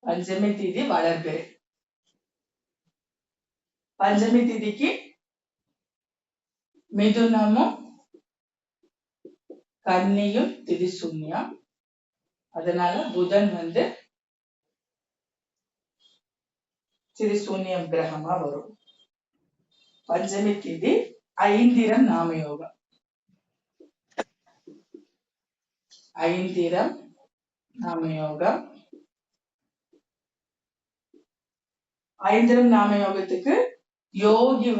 பஞ்சமி திதி வளர்பிறை. பஞ்சமி திதிக்கு மிதுனமும் கன்னியும் திதி சூன்யம். அதனால புதன் திதி சூன்யம் கிரகமா வரும். பஞ்சமி திதி ஐந்திரம் நாமயோகம். ஐந்திரம் நாமயோகம். ஐந்திரம் நாமயோகத்துக்கு யோகி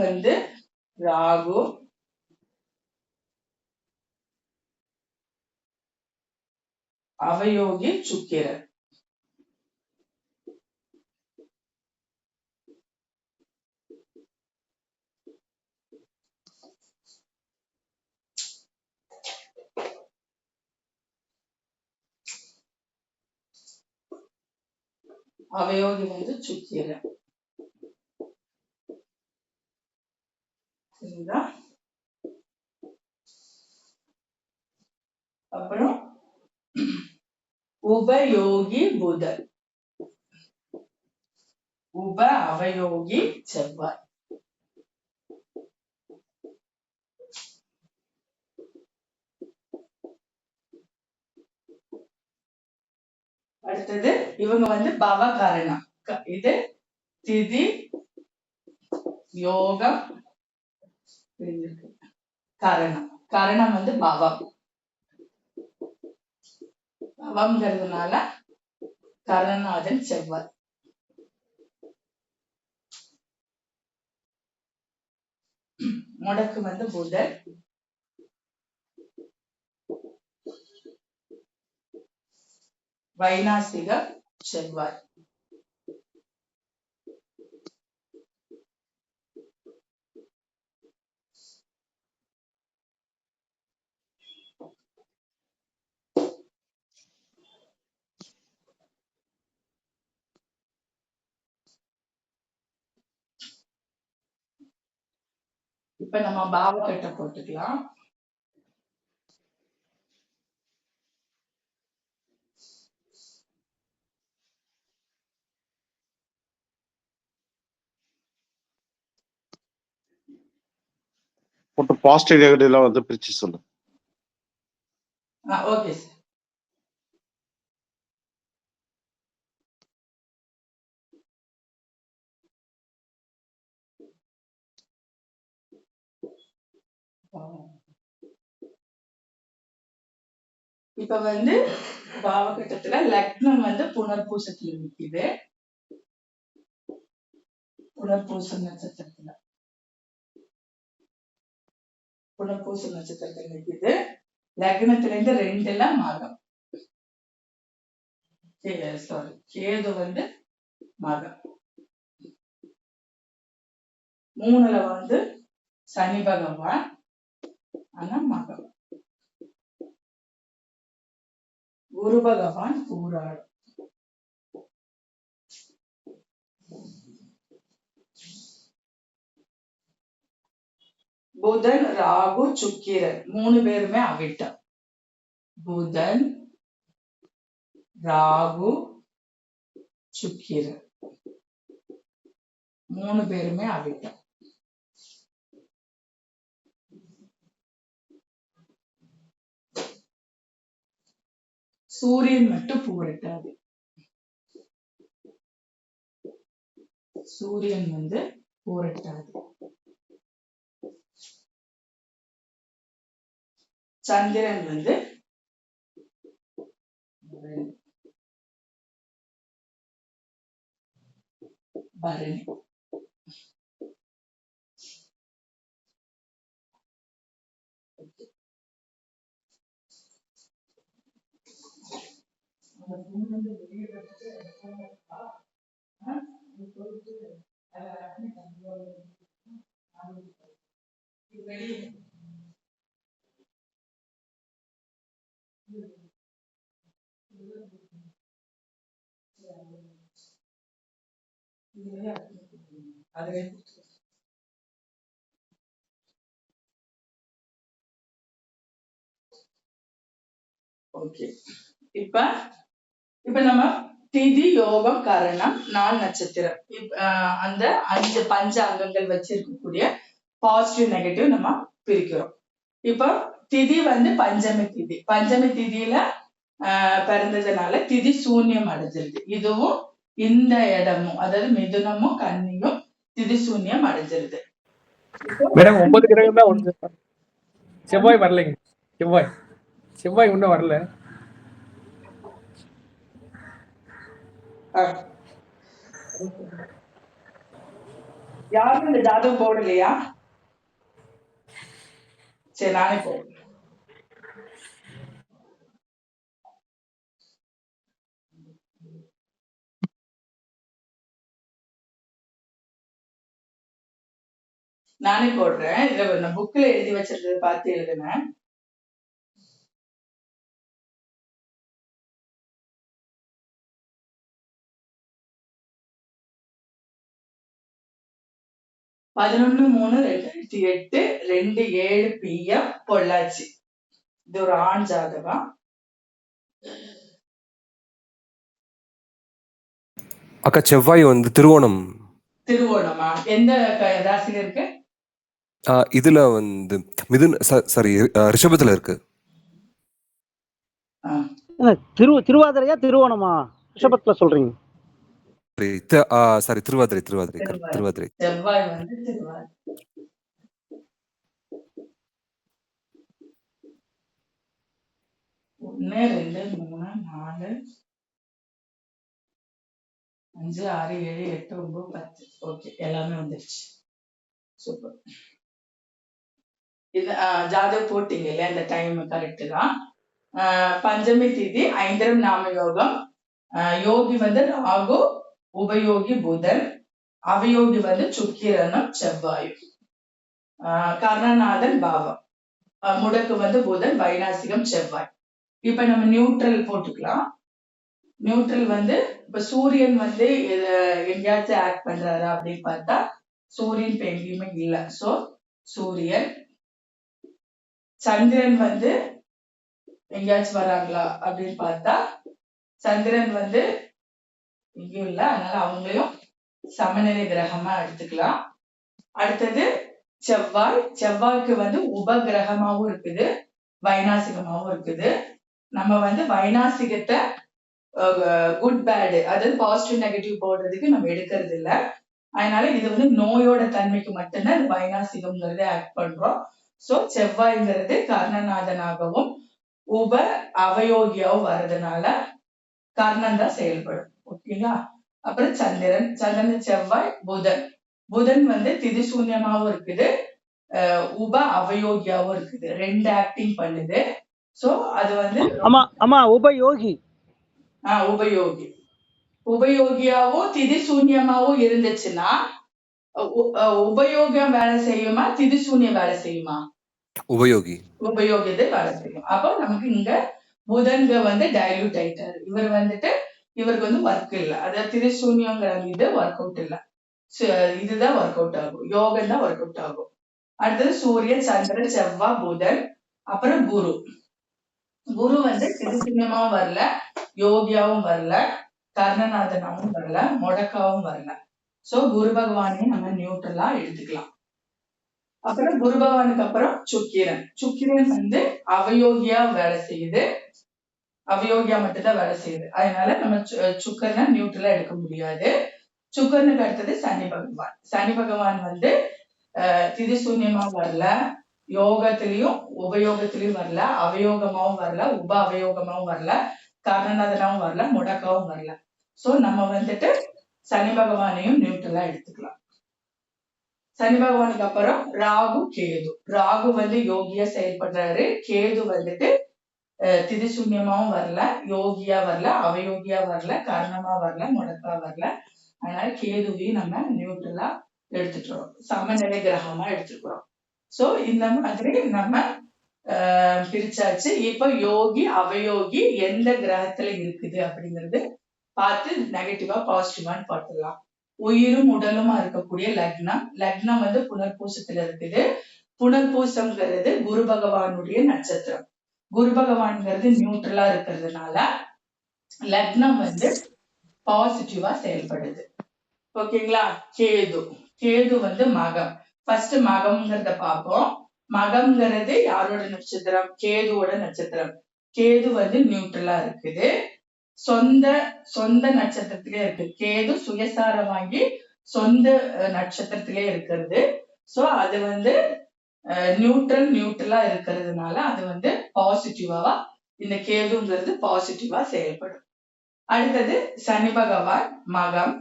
ராகு, அவயோகி சுக்கிரன். அவயோகி சுக்கிரன். சரிங்களா? அப்புறம் உபயோகி புதன், உப அவயோகி செவ்வாய். அடுத்தது இவங்க பவகரணம். இது திதி யோகம் கரணம். கரணம் பவம். பவம்ங்கிறதுனால கரணநாதன் செவ்வாய். முடக்கு புதன். வைநாசிக செவ்வாய். இப்ப நம்ம பாவக்கட்டை போட்டுக்கலாம். போட்டு பாசிட்டிவ் நெகட்டிவ்லாம் பிரிச்சு சொல்லு. Okay sir. இப்ப பாவகட்டத்துல லக்னம் புனர்பூசத்துல நிக்குது. புனர்பூச நட்சத்திரத்துல நிக்குது. லக்னத்துல இருந்து 2ல மகம். சாரி, கேது மகம். 3ல சனி பகவான், ஆனா மகம். குரு பகவான் பூராடம். புதன் ராகு சுக்கிரன் 3 பேருமே அவிட்டம். புதன் ராகு சுக்கிரன் 3 பேருமே அவிட்டம். சூரியன் மட்டும் பூரட்டாது. சூரியன் பூரட்டாது. சந்திரன் பரணி. ஓகே. இப்ப நம்ம திதி யோகம் கரணம் 4 நட்சத்திரம் அந்த 5 பஞ்ச அங்கங்கள் வச்சிருக்கக்கூடிய பாசிட்டிவ் நெகட்டிவ் நம்ம பிரிக்கிறோம். இப்போ திதி வந்து பஞ்சமி திதியில பிறந்ததுனால திதி சூன்யம் அடைஞ்சிருது. இதுவும் இந்த இடமும் அதாவது மிதுனமும் கன்னியும் திதி சூன்யம் அடைஞ்சிருது. மேடம் 9 கிரகம் தான் ஒன்று. செவ்வாய் வரலைங்க. செவ்வாய் இன்னும் வரல. யாரும் இந்த ஜாதகம் போடலையா? சரி, நானே போடுறேன். இதுல புக்ல எழுதி வச்சிருந்தது பார்த்து எழுதுனேன். பதினொன்னு 3/2008 2:07 PM பொள்ளாச்சி. இது ஒரு ஆண் ஜாதகம். அக்கா செவ்வாய் வந்து திருவோணமா? எந்த ராசியில இருக்கு? இதுல வந்து ரிஷபத்துல இருக்கு. திருவாதிரையா திருவோணமா? ரிஷபத்துல சொல்றீங்க? திருவாதிரை. செவ்வாய் வந்து திருவாதிரை. 1 2 3 4 5 6 7 8 9 10. ஓகே, எல்லாமே வந்துருச்சு. சூப்பர். இது ஜாதகம் போட்டீங்க இல்லையா? இந்த டைம் கரெக்ட் தான். பஞ்சமி திதி 5 நாம யோகம். யோகி வந்து ராகு, உபயோகி புதன், அவயோகி வந்து சுக்கிரனும் செவ்வாயும். கர்ணநாதன் பாவம், முடக்கு வந்து புதன், வைநாசிகம் செவ்வாய். இப்ப நம்ம நியூட்ரல் போட்டுக்கலாம். நியூட்ரல் வந்து இப்ப சூரியன் வந்து எங்கேயாச்சும் ஆக்ட் பண்றாரா அப்படின்னு பார்த்தா சூரியன் இப்ப எங்கேயுமே இல்ல. சோ சூரியன். சந்திரன் வந்து எங்கேயாச்சும் வராங்களா அப்படின்னு பார்த்தா சந்திரன் வந்து எங்கேயும் இல்ல. அதனால அவங்களையும் சமநிலை கிரகமா எடுத்துக்கலாம். அடுத்தது செவ்வாய்க்கு வந்து உபகிரகமாவும் இருக்குது, வைநாசிகமாவும் இருக்குது. நம்ம வந்து வைநாசிகத்தை குட் பேடு அதாவது பாசிட்டிவ் நெகட்டிவ் போடுறதுக்கு நம்ம எடுக்கிறது இல்லை. அதனால இது வந்து நோயோட தன்மைக்கு மட்டும்தான் வைநாசிகம்ங்கிறத ஆக்ட் பண்றோம். சோ செவ்வாய்ங்கிறது கர்ணநாதனாகவும் உப அவயோகியாவும் வர்றதுனால கர்ணன் தான் செயல்படும். ஓகேங்களா? அப்புறம் சந்திரன் செவ்வாய் புதன் வந்து திதி சூன்யமாவும் இருக்குது, உப அவயோகியாவும் இருக்குது. 2 ஆக்டிங் பண்ணுது. சோ அது வந்து உபயோகியாவும் திதி சூன்யமாவும் இருந்துச்சுன்னா உபயோகம் வேலை செய்யுமா, திதி சூன்யம் வேலை செய்யுமா? உபயோகியத்தை வேலை செய்யும். அப்போ நமக்கு இங்க புதன்க வந்து டைல்யூட் ஆயிட்டாரு. இவருக்கு வந்து ஒர்க் இல்ல. அதாவது திதி சூன்யங்கிற இது ஒர்க் அவுட் இல்ல. இதுதான் ஒர்க் அவுட் ஆகும், யோகம் தான் ஒர்க் அவுட் ஆகும். அடுத்தது சூரியன், சந்திரன், செவ்வாய், புதன், அப்புறம் குரு வந்து திருசிங்கமாவும் வரல, யோகியாவும் வரல, கர்ணநாதனாவும் வரல, முடக்காவும் வரல. சோ குரு பகவானையும் நம்ம நியூட்ரலா எடுத்துக்கலாம். அப்புறம் குரு பகவானுக்கு அப்புறம் சுக்கிரன் வந்து அவயோகியா வேலை செய்யுது, அவயோகியா மட்டும்தான் வேலை செய்யுது. அதனால நம்ம சுக்கரனை நியூட்ரலா எடுக்க முடியாது. சுக்கரனுக்கு அடுத்தது சனி பகவான் வந்து திதி சூன்யமாவும் வரல, யோகத்திலையும் உபயோகத்திலையும் வரல, அவயோகமாவும் வரல, உப அவயோகமாவும் வரல, கர்ணநாதனாவும் வரல, முடக்காவும் வரல. சோ நம்ம வந்துட்டு சனி பகவானையும் நியூட்ரலா எடுத்துக்கலாம். சனி பகவானுக்கு அப்புறம் ராகு வந்து யோகியா செயல்படுறாரு. கேது வந்துட்டு திதி சூன்யமாவும் வரல, யோகியா வரல, அவயோகியா வரல, கர்ணமா வரல, முடக்கா வரல. அதனால கேதுவையும் நம்ம நியூட்ரலா எடுத்துக்கிறோம், சமநிலை கிரகமா எடுத்துக்கிறோம். சோ இந்த மாதிரி நம்ம பிரிச்சாச்சு. இப்ப யோகி அவயோகி எந்த கிரகத்துல இருக்குது அப்படிங்கிறது பார்த்து நெகட்டிவா பாசிட்டிவான்னு பார்த்துடலாம். உயிரும் உடலுமா இருக்கக்கூடிய லக்னம் வந்து புனர்பூசத்துல இருக்குது. புனர்பூசம்ங்கிறது குரு பகவானுடைய நட்சத்திரம். குரு பகவான்ங்கிறது நியூட்ரலா இருக்கிறதுனால லக்னம் வந்து பாசிட்டிவா செயல்படுது. ஓகேங்களா? கேது வந்து மகம். ஃபர்ஸ்ட் மகம்ங்கிறத பார்ப்போம். மகம்ங்கிறது யாரோட நட்சத்திரம்? கேதுவோட நட்சத்திரம். கேது வந்து நியூட்ரலா இருக்குது. சொந்த நட்சத்திரத்திலே இருக்கு. கேது சுயசாரமாகி சொந்த நட்சத்திரத்திலே இருக்கிறது. சோ அது வந்து நியூட்ரலா இருக்கிறதுனால அது வந்து பாசிட்டிவா, இந்த கேதுங்கிறது பாசிட்டிவா செயல்படும். அடுத்தது சனி பகவான் மகம்.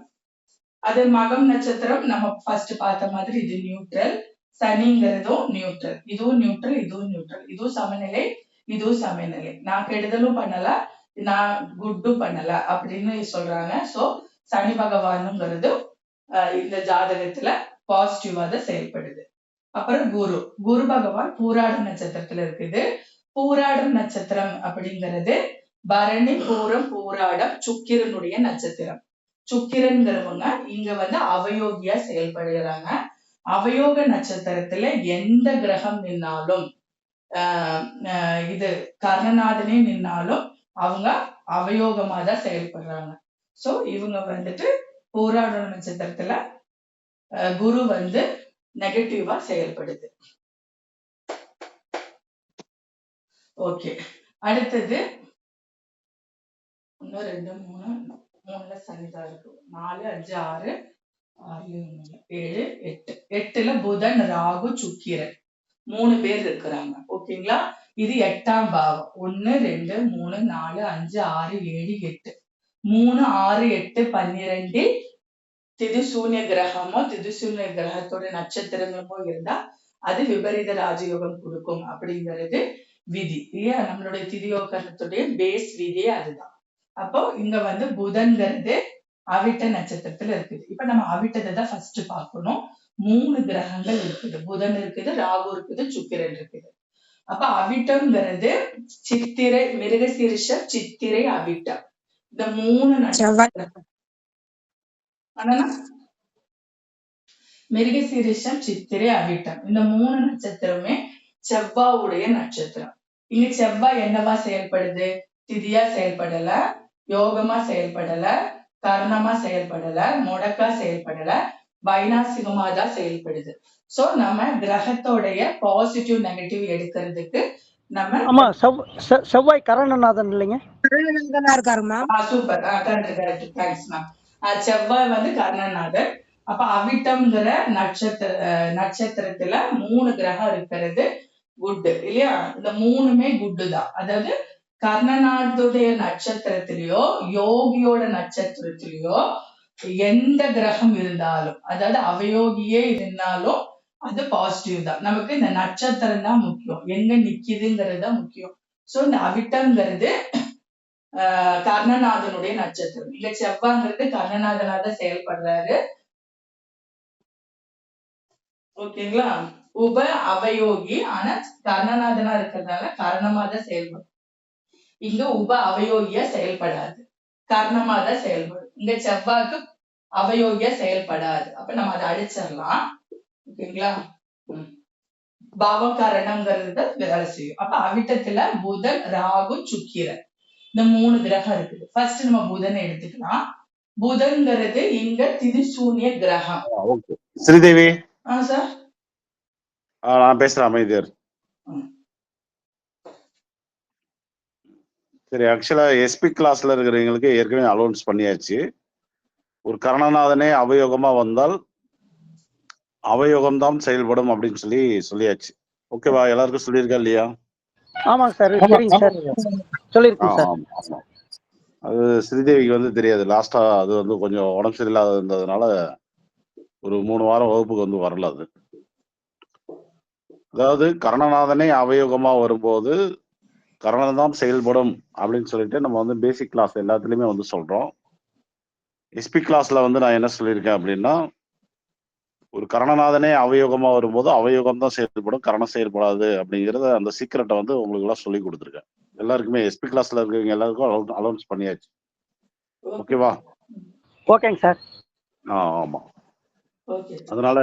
அது மகம் நட்சத்திரம் நம்ம ஃபர்ஸ்ட் பார்த்த மாதிரி இது நியூட்ரல். சனிங்கிறதும் நியூட்ரல். இதுவும் நியூட்ரல், இதுவும் நியூட்ரல். இதுவும் சமநிலை, இதுவும் சமநிலை. நான் கெடுதலும் பண்ணல, நான் குட்டும் பண்ணல அப்படின்னு சொல்றாங்க. சோ சனி பகவானுங்கிறது இந்த ஜாதகத்துல பாசிட்டிவா தான் செயல்படுது. அப்புறம் குரு பகவான் பூராடம் நட்சத்திரத்துல இருக்குது. பூராடம் நட்சத்திரம் அப்படிங்கிறது பரணி, பூரம், பூராடம் சுக்கிரனுடைய நட்சத்திரம். சுக்கிரன்கிறவங்க இங்க வந்து அவயோகியா செயல்படுகிறாங்க. அவயோக நட்சத்திரத்துல எந்த கிரகம் நின்னாலும் இது கர்ணநாதனே நின்னாலும் அவங்க அவயோகமா தான் செயல்படுறாங்க. சோ இவங்க வந்துட்டு பூராட நட்சத்திரத்துல குரு வந்து நெகட்டிவா செயல்படுது. ஓகே, அடுத்தது 1 2 3 3ல சனிதான் இருக்கு. 4 5 6 6 7 8 8ல புதன், ராகு, சுக்கிரன் 3 பேர் இருக்கிறாங்க. ஓகேங்களா? இது 8ஆம் பாவம். 1 2 3 4 5 6 7 8 3 6 8 12 திதிசூன்ய கிரகமோ திதிசூன்ய கிரகத்தோட நட்சத்திரங்களோ இருந்தா அது விபரீத ராஜயோகம் கொடுக்கும் அப்படிங்கிறது விதி இல்லையா? நம்மளுடைய திதியோகத்துடைய பேஸ் விதியே அதுதான். அப்போ இங்க வந்து புதன்கிறது அவிட்ட நட்சத்திரத்துல இருக்குது. இப்ப நம்ம அவிட்டதை தான் ஃபர்ஸ்ட் பார்க்கணும். 3 கிரகங்கள் இருக்குது. புதன் இருக்குது, ராகு இருக்குது, சுக்கிரன் இருக்குது. அப்ப அவிட்டம்ங்கிறது சித்திரை, மிருகசீரிஷம், சித்திரை, அவிட்டம். இந்த 3 நட்சத்திரம் மிருகசீரிஷம், சித்திரை, அவிட்டம் இந்த 3 நட்சத்திரமே செவ்வாவுடைய நட்சத்திரம். இங்க செவ்வாய் என்னவா செயல்படுது? திதியா செயல்படல, யோகமா செயல்படல, கர்ணமா செயல்படல, முடக்கா செயல்படல, வைநாசிகமா தான் செயல்படுது. சோ நம்ம கிரகத்தோடைய பாசிட்டிவ் நெகட்டிவ் எடுக்கிறதுக்கு நம்ம செவ்வாய் கரணநாதன் இல்லைங்க? Super, correct, thanks ma'am. செவ்வாய் வந்து கர்ணநாதன். அப்ப அவிட்டம்ங்கிற நட்சத்திரத்துல 3 கிரகம் இருக்கிறது குட் இல்லையா? இந்த 3மே குட்டு தான். அதாவது கர்ணநாதுடைய நட்சத்திரத்திலயோ யோகியோட நட்சத்திரத்திலயோ எந்த கிரகம் இருந்தாலும், அதாவது அவயோகியே இருந்தாலும் அது பாசிட்டிவ் தான். நமக்கு இந்த நட்சத்திரம் தான் முக்கியம், எங்க நிக்குதுங்கிறது தான் முக்கியம். சோ இந்த அவிட்டம்ங்கிறது கர்ணநாதனுடைய நட்சத்திரம். இல்ல செவ்வாங்கிறது கர்ணநாதனாக செயல்படுறாரு. ஓகேங்களா? உப அவயோகி, ஆனா கர்ணநாதனா இருக்கிறதுனால கர்ணமா தான் செயல்படும். இங்க உப அவயோகியா செயல்படாது, கர்ணமா தான் செயல்படும். இங்க செவ்வாய்க்கு அவயோகியா செயல்படாது. அப்ப நம்ம அதை அழிச்சிடலாம். ஓகேங்களா? பாவகாரணம்ங்கிறது வேலை செய்யும். அப்ப அவிட்டத்துல புதன், ராகு, சுக்கிரன் இந்த 3 கிரகம் இருக்குது. ஃபர்ஸ்ட் நம்ம புதனை எடுத்துக்கலாம். புதன்கிறது இங்க திதிசூன்ய கிரகம். ஸ்ரீதேவி சார் நான் பேசுறேன், அமைதியர். சரி, ஆக்சுவலா எஸ்பி கிளாஸ்ல இருக்கிறவங்களுக்கு ஏற்கனவே அலௌன்ஸ் பண்ணியாச்சு. ஒரு கர்ணநாதனே அவயோகமா வந்தால் அவயோகம் தான் செயல்படும் அப்படின்னு சொல்லியாச்சு. ஓகேவா? எல்லாருக்கும் சொல்லியிருக்கா இல்லையா? ஆமாங்க சார், சரிங்க சார், சொல்லியிருக்கேன் சார். அது ஸ்ரீதேவிக்கு வந்து தெரியாது. லாஸ்டா அது வந்து கொஞ்சம் உடம்பு சரியில்லாத இருந்ததுனால ஒரு 3 வாரம் வகுப்புக்கு வந்து வரல. அது அதாவது கர்ணநாதனே அவயோகமா வரும்போது கர்ணன் தான் செயல்படும் அப்படின்னு சொல்லிட்டு நம்ம வந்து பேசிக் கிளாஸ் எல்லாத்துலயுமே வந்து சொல்றோம். எஸ்பி கிளாஸ்ல வந்து நான் என்ன சொல்லியிருக்கேன் அப்படின்னா, ஒரு கர்ணநாதனே அவயோகமா வரும்போது அவயோகம் தான் செயல்படும், கர்ணம் செயல்படாது அப்படிங்கறத அந்த சீக்கிரட்டை வந்து உங்களுக்கு எல்லாம் சொல்லி கொடுத்துருக்கேன். எல்லாருக்குமே எஸ்பி கிளாஸ்ல இருக்கிறவங்க எல்லாருக்கும் அலௌன்ஸ் பண்ணியாச்சு. ஓகேவா? ஓகேங்க சார். ஆமா. அதனால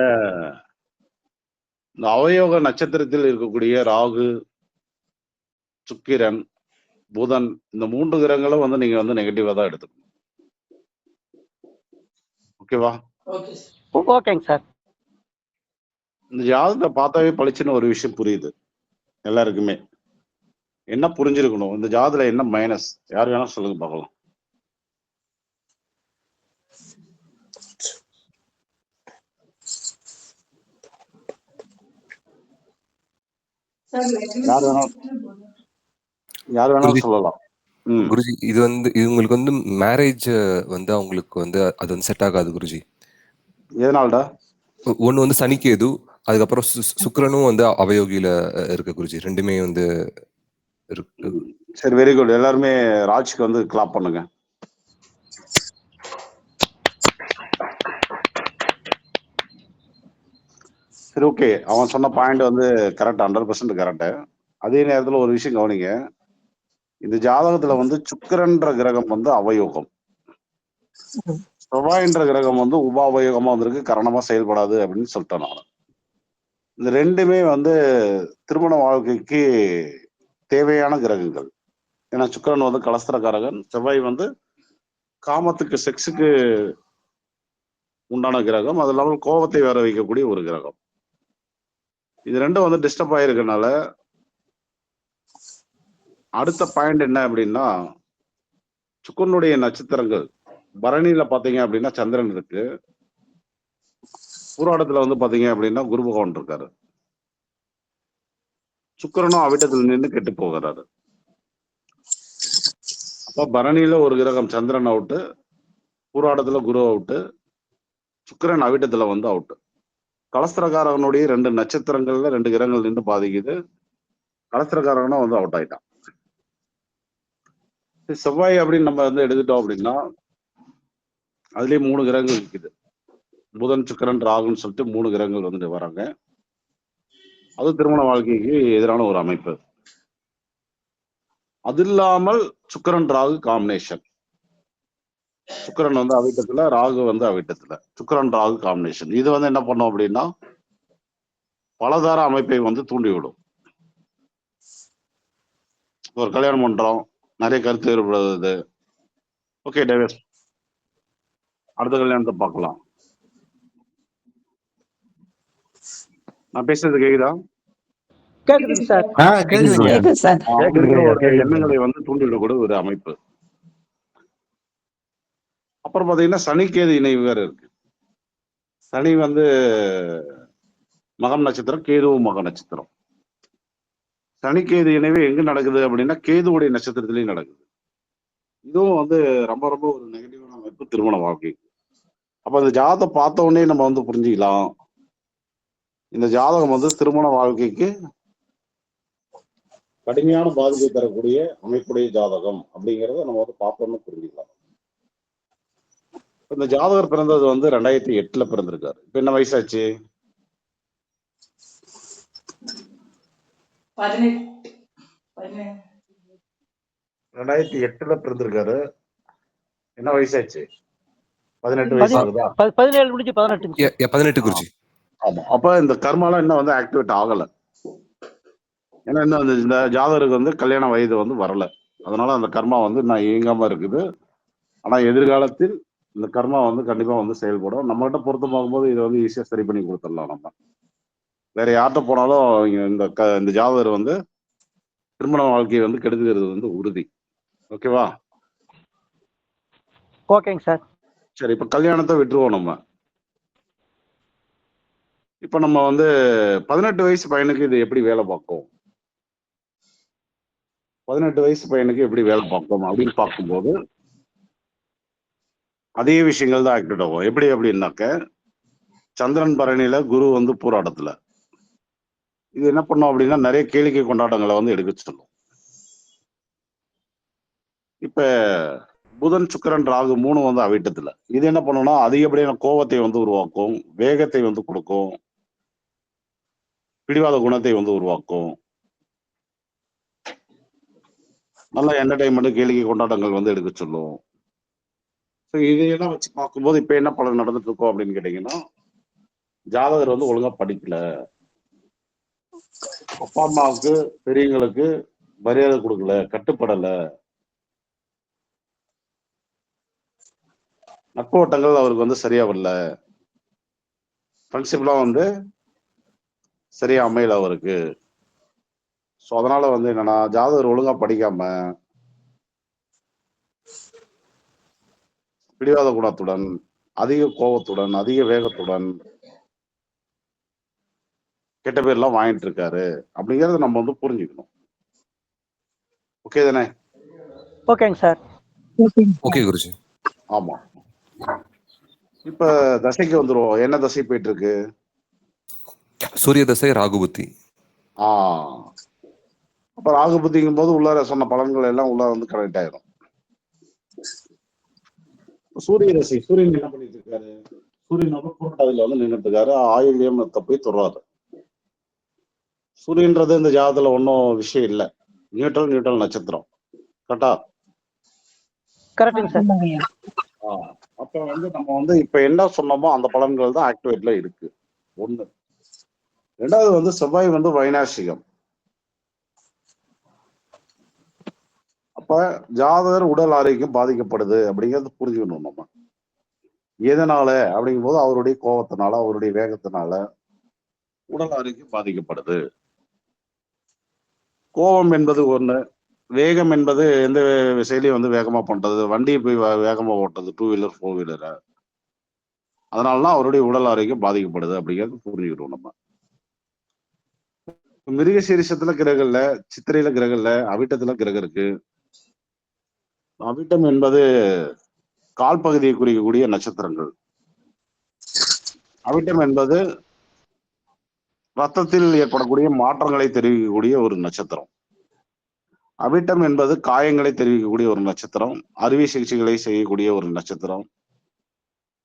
இந்த அவயோக நட்சத்திரத்தில் இருக்கக்கூடிய ராகு, சுக்கிரன், புதன் இந்த 3 கிரகங்களும் வந்து நீங்க வந்து நெகட்டிவா தான் எடுத்துக்கணும். ஓகேவா? Okay sir. ஓகேங்க சார். இந்த ஜாதகத்தை பார்த்தாவே பளிச்சுன்னு ஒரு விஷயம் புரியுது எல்லாருக்குமே. என்ன புரிஞ்சிருக்கணும்? இந்த ஜாதகத்துல என்ன மைனஸ்? யார் வேணா சொல்லுங்க பார்க்கலாம். சார் யார் வேணாலும் குருஜி சொல்லலாம். குருஜி இது உங்களுக்கு மேரேஜ் அவங்களுக்கு அது செட் ஆகாது குருஜி. எதனால்டா? ஒண்ணு சனிக்கேது, அதுக்கப்புறம் சுக்கிரனும் அவயோகியில இருக்கு குருஜி. ரெண்டுமே இருக்கு. சரி, வெரி குட். எல்லாருமே ராஜ்க்கு கிளாப் பண்ணுங்க. சரி, ஓகே. அவன் சொன்ன பாயிண்ட் கரெக்ட், 100% கரெக்ட். அதே நேரத்துல ஒரு விஷயம் கவனிங்க. இந்த ஜாதகத்துல சுக்கிரன்ற கிரகம் அவயோகம், செவ்வாய்ன்ற கிரகம் உபாவயோகமா வந்திருக்கு, கரணமா செயல்படாது அப்படின்னு சொல்லிட்டேன் நான். இந்த ரெண்டுமே திருமண வாழ்க்கைக்கு தேவையான கிரகங்கள். ஏன்னா சுக்கிரன் கலஸ்திரக்காரகன், செவ்வாய் காமத்துக்கு, செக்ஸுக்கு உண்டான கிரகம். அது இல்லாமல் கோபத்தை வர வைக்கக்கூடிய ஒரு கிரகம். இது ரெண்டும் டிஸ்டர்ப் ஆயிருக்கனால அடுத்த பாயிண்ட் என்ன அப்படின்னா, சுக்கிரனுடைய நட்சத்திரங்கள் பரணியில பாத்தீங்க அப்படின்னா சந்திரன் இருக்கு, பூராடத்துல பாத்தீங்க அப்படின்னா குரு பகவான் இருக்காரு, சுக்கிரனும் அவிட்டத்தில் நின்று கெட்டு போகிறாரு. அப்ப பரணியில ஒரு கிரகம் சந்திரன் அவுட்டு, பூராடத்துல குரு அவுட்டு, சுக்கிரன் அவிட்டத்துல அவுட்டு. கலஸ்திரக்காரகனுடைய 2 நட்சத்திரங்கள்ல 2 கிரகங்கள் நின்று பாதிக்குது. கலஸ்திரக்காரகனும் அவுட் ஆயிட்டான். செவ்வாய் அப்படின்னு நம்ம எடுத்துட்டோம் அப்படின்னா அதுலயே 3 கிரகங்கள் இருக்குது. புதன், சுக்கிரன், ராகுன்னு சொல்லிட்டு 3 கிரகங்கள் வராங்க. அது திருமண வாழ்க்கைக்கு எதிரான ஒரு அமைப்பு. அது இல்லாமல் சுக்கிரன் ராகு காம்பினேஷன். சுக்கிரன் அவிட்டத்துல, ராகு அவிட்டத்துல, சுக்கிரன் ராகு காம்பினேஷன். இது என்ன பண்ணும் அப்படின்னா பலதார அமைப்பை தூண்டிவிடும். ஒரு கல்யாணம் பண்றோம், நிறைய கருத்து வேறுபடுது, ஓகே டைவர்ஸ், அடுத்த கல்யாணத்தை பார்க்கலாம். நான் பேசுறது கேக்குதா? கேக்குதுங்க சார். எண்ணங்களை தூண்டிவிடக்கூடிய ஒரு அமைப்பு. அப்புறம் பாத்தீங்கன்னா சனிக்கேது இணைவு வேற இருக்கு. சனி மகம் நட்சத்திரம், கேதுவும் மக நட்சத்திரம். சனிக்கேது இணைவு எங்க நடக்குது அப்படின்னா கேதுவுடைய நட்சத்திரத்திலையும் நடக்குது. இதுவும் ரொம்ப ரொம்ப ஒரு நெகட்டிவான அமைப்பு திருமண வாழ்க்கை. அப்ப இந்த ஜாதகத்தை பார்த்த உடனே நம்ம புரிஞ்சுக்கலாம், இந்த ஜாதகம் திருமண வாழ்க்கைக்கு கடுமையான பாதிப்பை தரக்கூடிய அமைப்புடைய ஜாதகம் அப்படிங்கிறத நம்ம பார்த்தோம்னு புரிஞ்சுக்கலாம். இந்த ஜாதகர் பிறந்தது 2008 பிறந்திருக்காரு. இப்ப என்ன வயசாச்சு? 2008 பிறந்திருக்காரு. என்ன வயசாச்சு? 18 வயசு ஆகுதா? 17 முடிஞ்சு 18. 18 குருஜி. ஆமா. அப்ப இந்த கர்மாலாம் இன்னும் ஆக்டிவேட் ஆகல. ஏன்னா இன்னும் இந்த ஜாதகருக்கு கல்யாண வயது வரல. அதனால அந்த கர்மா நான் இயங்காம இருக்குது. ஆனா எதிர்காலத்தில் இந்த கர்மா கண்டிப்பா செயல்படும். நம்மகிட்ட பொருத்தம் பார்க்கும்போது இதை ஈஸியா சரி பண்ணி கொடுத்துடலாம். நம்ம வேற யார்கிட்ட போனாலும் இந்த ஜாதகர் திருமண வாழ்க்கையை கெடுக்கிறது உறுதி. ஓகேவா? ஓகேங்க சார். சரி, இப்ப கல்யாணத்தை விட்டுருவோம். நம்ம இப்ப நம்ம 18 வயசு பையனுக்கு இது எப்படி வேலை பார்க்கும்? 18 வயசு பையனுக்கு எப்படி வேலை பார்க்கும் அப்படின்னு பார்க்கும்போது அதே விஷயங்கள் தான் ஆக்டிவேட் ஆகும். எப்படி அப்படின்னாக்க, சந்திரன் பரணியில, குரு பூராடத்துல. இது என்ன பண்ணும் அப்படின்னா நிறைய கேளிக்கை கொண்டாட்டங்களை எடுக்க சொல்லும். இப்ப புதன், சுக்கிரன், ராகு 3 அவிட்டத்துல. இது என்ன பண்ணும்னா அதிகப்படியான கோபத்தை உருவாக்கும், வேகத்தை கொடுக்கும், பிடிவாத குணத்தை உருவாக்கும். நல்ல என்டர்டைன்மெண்ட், கேளிக்கை கொண்டாட்டங்கள் எடுக்க சொல்லும். இதையெல்லாம் வச்சு பார்க்கும்போது இப்ப என்ன பலன் நடந்துட்டு இருக்கோம் அப்படின்னு கேட்டீங்கன்னா, ஜாதகர் ஒழுங்கா படிக்கல, அப்பா அம்மாவுக்கு பெரியவங்களுக்கு மரியாதை கொடுக்கல, கட்டுப்படல, நட்பு வட்டங்கள் அவருக்கு வந்து சரியா வரல, ஃப்ரெண்ட்ஷிப்லாம் வந்து சரியா அமையல அவருக்கு. ஸோ அதனால வந்து என்னன்னா, ஜாதகர் ஒழுங்கா படிக்காம, பிடிவாத குணத்துடன், அதிக கோபத்துடன், அதிக வேகத்துடன் கெட்ட பேர்லாம் வாங்கிட்டு இருக்காரு அப்படிங்கறத நம்ம வந்து புரிஞ்சுக்கணும். ஓகே தானே? ஓகேங்க சார். ஓகே குருஜி. ஆமா. இப்ப தசைக்கு வந்துருவோம். என்ன தசை போயிட்டு இருக்கு? சூரிய தசை ராகு புத்தி. ஆ அப்ப ராகு புத்திங்கும் போது உள்ளார சொன்ன பலன்கள் எல்லாம் உள்ள வந்து கனெக்ட் ஆயிரும். சூரிய தசை, சூரியன் என்ன பண்ணிட்டு இருக்காரு? சூரியன் வந்து பூரட்டாதியில வந்து நின்றுட்டு இருக்காரு, ஆயில்யம் போய் தொடுறாரு. சூரியன்றது இந்த ஜாதத்துல ஒன்றும் விஷயம் இல்லை, நியூட்ரல் நட்சத்திரம். கரெக்டா? கரெக்டுங்க சார். அப்ப வந்து நம்ம வந்து இப்ப என்ன சொன்னோமோ அந்த பலன்கள் தான் ஆக்டிவேட்ல இருக்கு. ஒண்ணு. ரெண்டாவது வந்து செவ்வாய் வந்து வைநாசிகம். அப்ப ஜாதகர் உடல் ஆரோக்கியம் பாதிக்கப்படுது அப்படிங்கறது புரிஞ்சுக்கணும் நம்ம. எதனால அப்படிங்கும் போது அவருடைய கோபத்தினால, அவருடைய வேகத்தினால உடல் ஆரோக்கியம் பாதிக்கப்படுது. கோபம் என்பது ஒண்ணு, வேகம் என்பது எந்த செயலையும் வந்து வேகமா பண்றது, வண்டியை போய் வேகமா ஓட்டுறது, 2 வீலர் 4 வீலரை. அதனாலதான் அவருடைய உடல் ஆரோக்கியம் பாதிக்கப்படுது அப்படிங்கிறது புரிஞ்சுக்கணும் நம்ம. மிருகசீரிஷத்துல கிரகம் இல்ல, சித்திரையில கிரகம் இல்ல, அவிட்டத்துல கிரகம் இருக்கு. அவிட்டம் என்பது கால் பகுதியை குறிக்கக்கூடிய நட்சத்திரங்கள். அவிட்டம் என்பது ரத்தத்தில் ஏற்படக்கூடிய மாற்றங்களை தெரிவிக்கக்கூடிய ஒரு நட்சத்திரம். அவிட்டம் என்பது காயங்களை தெரிவிக்கக்கூடிய ஒரு நட்சத்திரம், அறுவை சிகிச்சைகளை செய்யக்கூடிய ஒரு நட்சத்திரம்,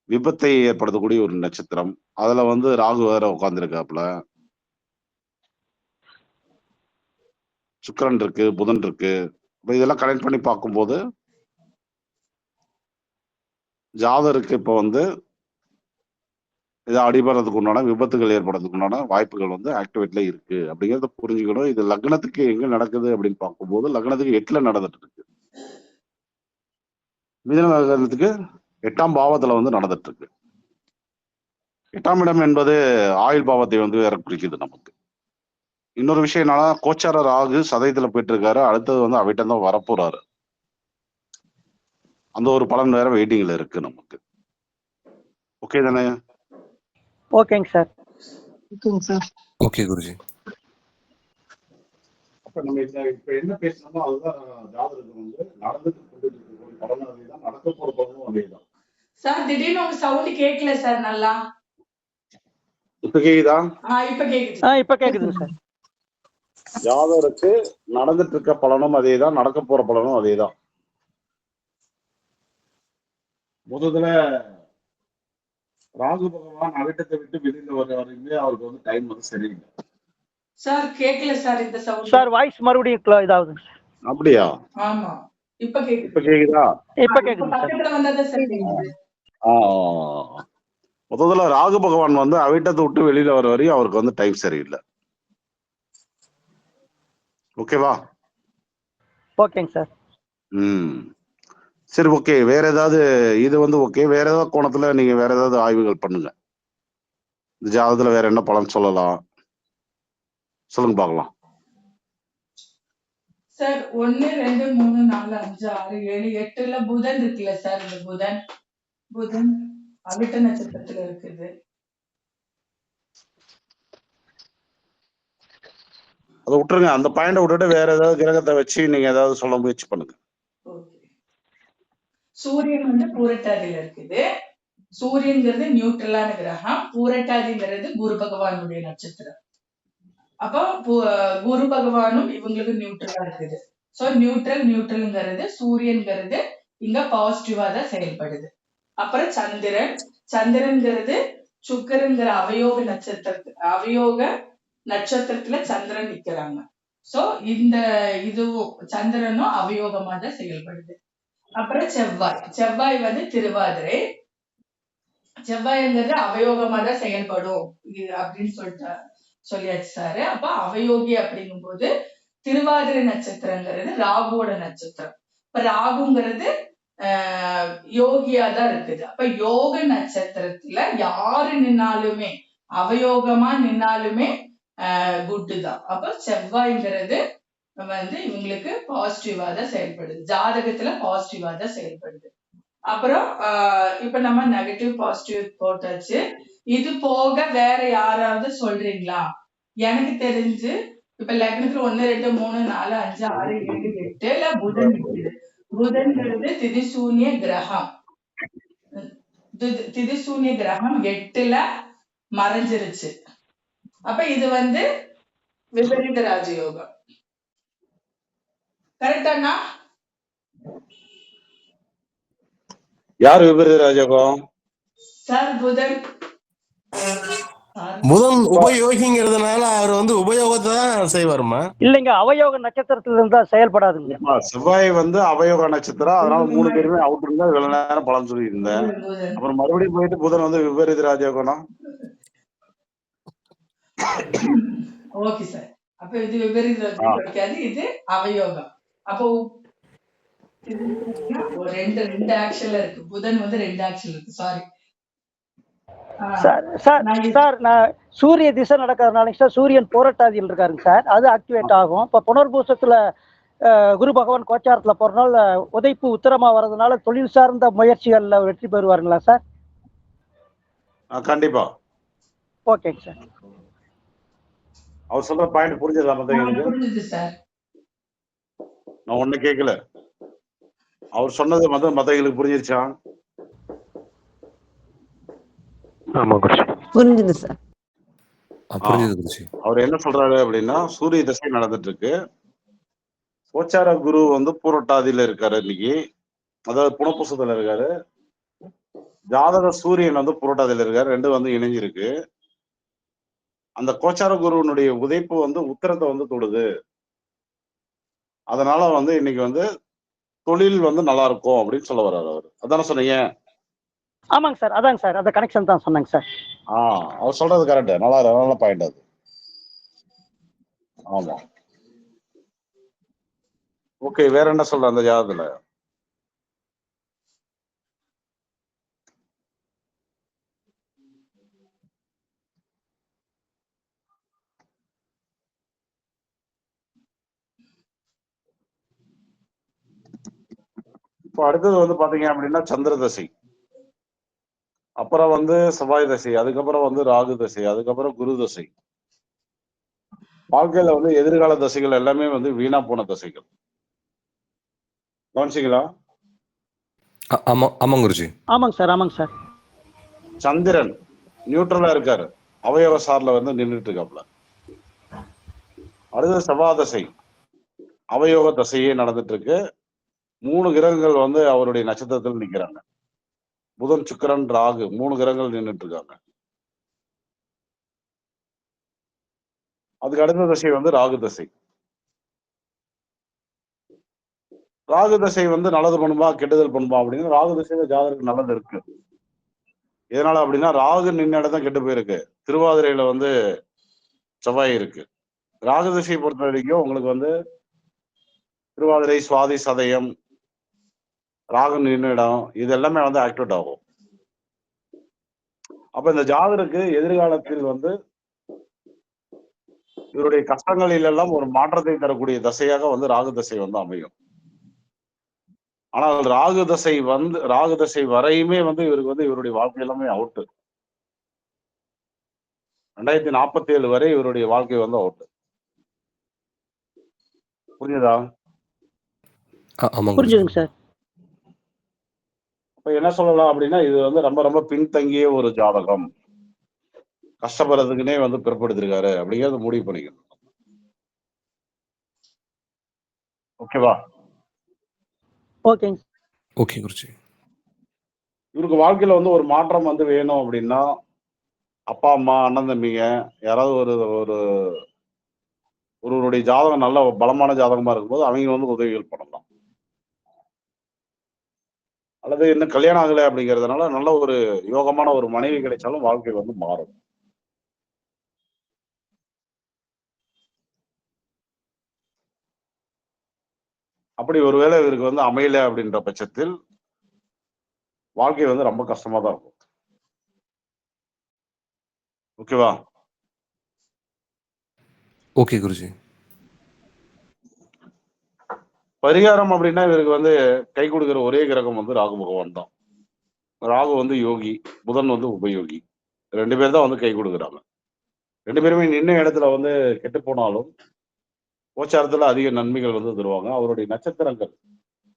விபத்தை ஏற்படுத்தக்கூடிய ஒரு நட்சத்திரம். அதுல வந்து ராகு வேற உட்கார்ந்துருக்காப்புல, சுக்கிரன் இருக்கு, புதன் இருக்கு. இப்ப இதெல்லாம் கனெக்ட் பண்ணி பார்க்கும்போது ஜாதருக்கு இப்ப வந்து இதை அடிபடுறதுக்கு உண்டான விபத்துகள் ஏற்படுறதுக்கு உண்டான வாய்ப்புகள் வந்து ஆக்டிவேட்ல இருக்கு அப்படிங்கறத புரிஞ்சுக்கணும். இது லக்னத்துக்கு எங்க நடக்குது அப்படின்னு பார்க்கும்போது லக்னத்துக்கு 8ல நடந்துட்டு இருக்கு. மிதுன லக்னத்துக்கு 8ஆம் பாவத்துல வந்து நடந்துட்டு இருக்கு. 8ஆம் இடம் என்பது ஆயுள் பாவத்தை வந்து வேற குறிக்குது நமக்கு. இன்னொரு விஷயம் என்னன்னா, கோச்சார ராகு சதயத்துல போயிட்டு இருக்காரு, அடுத்தது வந்து அவிட்டம் தான் வரப்போறாரு. அந்த ஒரு பலன் வேற வெயிட்டிங்ல இருக்கு நமக்கு. ஓகே தானே? ஓகேங்க சார். ஓகே குருஜி. அப்ப நம்ம இப்ப என்ன பேசணுமோ அதுதான் ஜாதகத்துக்கு வந்து நடந்துட்டு இருக்கக்கூடிய பலனும் அதேதான், நடக்க போற பலனும் அதேதான். சார் திடீர்னு உங்க சவுண்ட் கேட்கல சார் நல்லா. இப்ப கேக்குதா? இப்ப கேக்குது. இப்ப கேக்குதுங்க சார். ஜாதகருக்கு நடந்துட்டு இருக்க பலனும் அதேதான், நடக்க போற பலனும் அதேதான். முதல்ல ராகு பகவான் அவிட்டத்தை விட்டு வெளியில வர வரைக்குமே அவருக்கு வந்து டைம் வந்து சரியில்லை. சார் கேட்கல சார் இந்த சவுண்ட். சார் வாய்ஸ் மறுபடியும் இதாகுதுங்க சார். அப்படியா? ஆமா இப்ப கேக்குது. இப்ப கேக்குதா? இப்ப கேக்குதுங்க சார். பக்கத்துல வந்தாதான் சார் கேக்குது. முதல்ல ராகு பகவான் வந்து அவிட்டத்தை விட்டு வெளியில வர வரையும் அவருக்கு வந்து டைம் சரியில்லை. ஓகேவா? ஓகேங்க சார். சரி, ஓகே. வேற ஏதாவது இது வந்து ஓகே, வேற ஏதாவது கோணத்துல நீங்க வேற ஏதாவது ஆய்வுகள் பண்ணுங்க. இந்த ஜாதகத்துல வேற என்ன பலன் சொல்லலாம், சொல்லுங்க பார்க்கலாம். சார் 1 2 3 4 5 6 7 8ல புதன் இருக்குல்ல சார், இந்த புதன் அவிட்ட நட்சத்திரத்துல இருக்குது. அதை விட்டுருங்க, அந்த பாயிண்ட விட்டுட்டு வேற ஏதாவது கிரகத்தை வச்சு நீங்க ஏதாவது சொல்ல முயற்சி பண்ணுங்க. சூரியன் வந்து பூரட்டாதியில இருக்குது. சூரியன்கிறது நியூட்ரலான கிரகம், பூரட்டாதிங்கிறது குரு பகவானுடைய நட்சத்திரம். அப்போ குரு பகவானும் இவங்களுக்கு நியூட்ரலா இருக்குது. சோ நியூட்ரல்ங்கிறது சூரியன்கிறது இங்க பாசிட்டிவா தான் செயல்படுது. அப்புறம் சந்திரன்கிறது சுக்கிரன்கிற அவயோக நட்சத்திரத்துல சந்திரன் நிக்கிறாங்க. சோ இந்த இதுவும் சந்திரனும் அவயோகமா தான் செயல்படுது. அப்புறம் செவ்வாய் வந்து திருவாதிரை. செவ்வாய்ங்கிறது அவயோகமா தான் செயல்படும் அப்படின்னு சொல்லியாச்சு சாரு. அப்ப அவயோகி அப்படிங்கும் போது திருவாதிரை நட்சத்திரங்கிறது ராகுவோட நட்சத்திரம். இப்ப ராகுங்கிறது யோகியா தான் இருக்குது. அப்ப யோக நட்சத்திரத்துல யாரு நின்னாலுமே, அவயோகமா நின்னாலுமே குட்டு தான். அப்ப செவ்வாய்ங்கிறது வந்து இவங்களுக்கு பாசிட்டிவா தான் செயல்படுது, ஜாதகத்துல பாசிட்டிவா தான் செயல்படுது. அப்புறம் இப்ப நம்ம நெகட்டிவ் பாசிட்டிவ் போட்டாச்சு. இது போக வேற யாராவது சொல்றீங்களா? எனக்கு தெரிஞ்சு இப்ப லக்னத்துல 1 2 3 4 5 6 7 8ல புதன் இருக்குது. புதன்ங்கிறது திதிசூன்ய கிரகம். திதிசூன்ய கிரகம் 8ல மறைஞ்சிருச்சு. அப்ப இது வந்து விபரீத ராஜயோகம். கரெக்டாண்ணா? யார் விபரீத ராஜயோகம்? சார் புதன். புதன் உபயோகிங்கிறதுனால அவர் வந்து உபயோகத்தை தான் செய்வாருமா? இல்லைங்க, அவயோக நட்சத்திரத்துல இருந்தா செயல்படாதுங்க. செவ்வாய் வந்து அவயோக நட்சத்திரம், அதனால 3 பேருமே அவுட் இருந்தா இவ்வளவு நேரம் பலன் சொல்லி இருந்தேன். அப்புறம் மறுபடியும் போயிட்டு புதன் வந்து விபரீத ராஜயோகம்னா ஓகே சார். அப்ப இது விபரீத ராஜயோகம் கிடைக்காது, இது அவயோகம். அப்போ ரெண்டு ஆக்ஷன்ல இருக்கு. புதன் வந்து 2 ஆக்ஷன்ல இருக்கு. சாரி சார், நான் சூரிய திசை நடக்கிறதுனால சார் சூரியன் போராட்டாதியில் இருக்காருங்க சார், அது ஆக்டிவேட் ஆகும். இப்ப புனர்பூசத்துல குரு பகவான் கோச்சாரத்துல போறதுனால உதைப்பு உத்தரமா வர்றதுனால தொழில் சார்ந்த முயற்சிகள்ல வெற்றி பெறுவாருங்களா சார்? கண்டிப்பா. ஓகேங்க சார். அவர் சொல்ற பாயிண்ட் புரிஞ்சதா மத்தவங்களுக்கு? புரிஞ்சுது சார். நான் ஒண்ணு கேட்கல, அவர் சொன்னது மத்தவங்களுக்கு புரிஞ்சிருச்சா? ஆமா குருஜி, புரிஞ்சுது சார். புரிஞ்சுது குருஜி. அவர் என்ன சொல்றாரு அப்படின்னா, சூரிய திசை நடந்துட்டு இருக்கு, கோச்சார குரு வந்து பூரட்டாதியில இருக்காரு இன்னைக்கு, அதாவது புனப்பூசத்துல இருக்காரு. ஜாதக சூரியன் வந்து புரட்டாதியில இருக்காரு, 2 வந்து இணைஞ்சிருக்கு. அந்த கோச்சார குருவனுடைய உதைப்பு வந்து உத்தரத்தை வந்து தொடுது. அதனால வந்து இன்னைக்கு வந்து தொழில் வந்து நல்லா இருக்கும் அப்படின்னு சொல்ல வர்றாரு அவரு. அதான சொன்னீங்க? ஆமாங்க சார், அதாங்க சார், அந்த கனெக்ஷன் தான் சொன்னாங்க சார். அவர் சொல்றது கரெக்ட். நல்ல பாயிண்ட் அது. ஆமா. ஓகே, வேற என்ன சொல்ற அந்த ஜாதகத்துல? இப்போ அடுத்தது வந்து பாத்தீங்க அப்படின்னா சந்திர தசை, அப்புறம் வந்து செவ்வாய் தசை, அதுக்கப்புறம் வந்து ராகு தசை, அதுக்கப்புறம் குரு தசை. வாழ்க்கையில வந்து எதிர்கால தசைகள் எல்லாமே வந்து வீணா போன தசைகள். கவனிச்சிங்களா? ஆமா குருஜி. ஆமாங்க சார், ஆமாங்க சார். சந்திரன் நியூட்ரலா இருக்காரு, அவயவ சார்ல வந்து நின்றுட்டு இருக்காப்ல. அடுத்தது செவ்வாய் தசை, அவயோக தசையே நடந்துட்டு இருக்கு. 3 கிரகங்கள் வந்து அவருடைய நட்சத்திரத்தில் நிக்கிறாங்க. புதன், சுக்கிரன், ராகு 3 கிரகங்கள் நின்றுட்டு இருக்காங்க. அதுக்கு அடுத்த தசை வந்து ராகு தசை. ராகு தசை வந்து நல்லது பண்ணுமா கெட்டுதல் பண்ணுமா அப்படின்னு, ராகு தசையில ஜாதகருக்கு நல்லது இருக்கு. எதனால அப்படின்னா ராகு நின்ன இடம் தான் கெட்டு போயிருக்கு. திருவாதிரையில வந்து செவ்வாய் இருக்கு. ராகு தசையை பொறுத்த வரைக்கும் உங்களுக்கு வந்து திருவாதிரை, சுவாதி, சதயம், ராகு நின்ன இடம் இது எல்லாமே வந்து ஆக்டிவேட் ஆகும். அப்ப இந்த ஜாதகருக்கு எதிர்காலத்தில் வந்து இவருடைய கஷ்டங்களில் எல்லாம் ஒரு மாற்றத்தை தரக்கூடிய தசையாக வந்து ராகு தசை வந்து அமையும். ஆனால் ராகு தசை வரையுமே வந்து இவருக்கு வந்து இவருடைய வாழ்க்கை எல்லாமே அவுட்டு. 2047 வரை இவருடைய வாழ்க்கை வந்து அவுட்டு. புரியுதா? புரிஞ்சுதுங்க சார். இப்ப என்ன சொல்லலாம் அப்படின்னா, இது வந்து ரொம்ப ரொம்ப பின்தங்கிய ஒரு ஜாதகம், கஷ்டப்படுறதுக்குன்னே வந்து பிறப்படுத்திருக்காரு அப்படிங்கறது முடிவு பண்ணிக்கணும். ஓகேவா? ஓகேங்க. ஓகே குருஜி. இவருக்கு வாழ்க்கையில வந்து ஒரு மாற்றம் வந்து வேணும் அப்படின்னா, அப்பா அம்மா, அண்ணன் தம்பிங்க யாராவது ஒருவருடைய ஜாதகம் நல்ல பலமான ஜாதகமா இருக்கும்போது அவங்க வந்து உதவிகள் பண்ணலாம். அல்லது இன்னும் கல்யாணம் ஆகலை அப்படிங்கிறதுனால நல்ல ஒரு யோகமான ஒரு மனைவி கிடைச்சாலும் வாழ்க்கை வந்து மாறும். அப்படி ஒருவேளை இவருக்கு வந்து அமையல அப்படின்ற பட்சத்தில் வாழ்க்கை வந்து ரொம்ப கஷ்டமா தான் இருக்கும். ஓகேவா? ஓகே குருஜி. பரிகாரம் அப்படின்னா இவருக்கு வந்து கை கொடுக்கிற ஒரே கிரகம் வந்து ராகு பகவான் தான். ராகு வந்து யோகி, புதன் வந்து உபயோகி. 2 பேர் தான் வந்து கை கொடுக்குறாங்க. 2 பேருமே நின்ன இடத்துல வந்து கெட்டு போனாலும், கோச்சாரத்துல அதிக நன்மைகள் வந்து தருவாங்க. அவருடைய நட்சத்திரங்கள்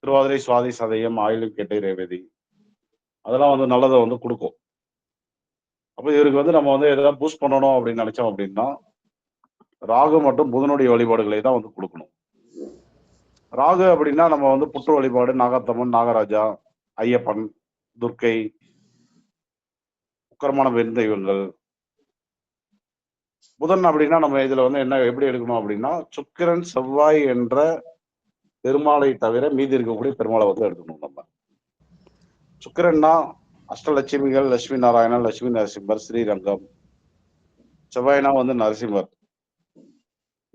திருவாதிரை, சுவாதி, சதயம், ஆயில்யம், கேட்டை, ரேவதி அதெல்லாம் வந்து நல்லத வந்து குடுக்கும். அப்ப இவருக்கு வந்து நம்ம வந்து எதாவது பூஸ்ட் பண்ணணும் அப்படின்னு நினைச்சோம் அப்படின்னா, ராகு மற்றும் புதனுடைய வழிபாடுகளை தான் வந்து குடுக்கணும். ராகு அப்படின்னா நம்ம வந்து புற்று வழிபாடு, நாகாத்தம்மன், நாகராஜா, ஐயப்பன், துர்க்கை, உக்கிரமான பெண் தெய்வங்கள். புதன் அப்படின்னா நம்ம இதுல வந்து என்ன எப்படி எடுக்கணும் அப்படின்னா, சுக்கிரன், செவ்வாய் என்ற பெருமாளை தவிர மீதி இருக்கக்கூடிய பெருமாளை வந்து எடுக்கணும் நம்ம. சுக்கிரன்னா அஷ்டலட்சுமிகள், லட்சுமி நாராயணன், லட்சுமி நரசிம்மர், ஸ்ரீரங்கம். செவ்வாய்னா வந்து நரசிம்மர்.